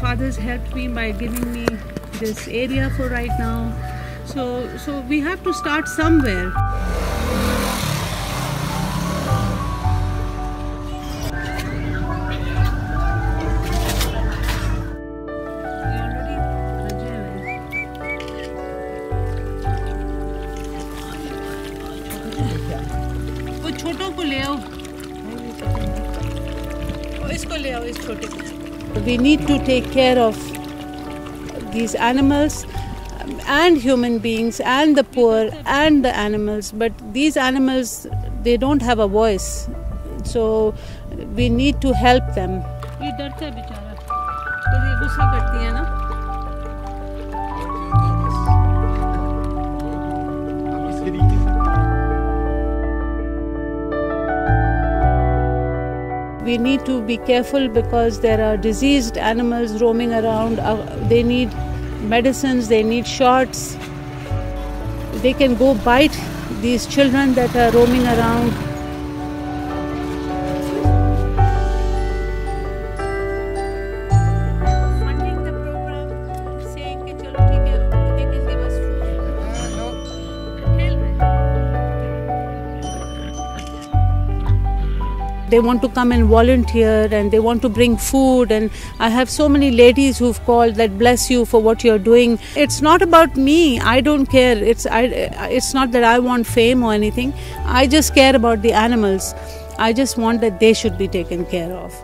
father's helped me by giving me this area for right now. So we have to start somewhere. We need to take care of these animals and human beings and the poor and the animals, but these animals, they don't have a voice, so we need to help them. We need to be careful because there are diseased animals roaming around. They need medicines, they need shots. They can go bite these children that are roaming around. Funding the program, saying that they can give us food. They want to come and volunteer and they want to bring food, and I have so many ladies who've called that bless you for what you're doing. It's not about me. I don't care. It's not that I want fame or anything. I just care about the animals. I just want that they should be taken care of.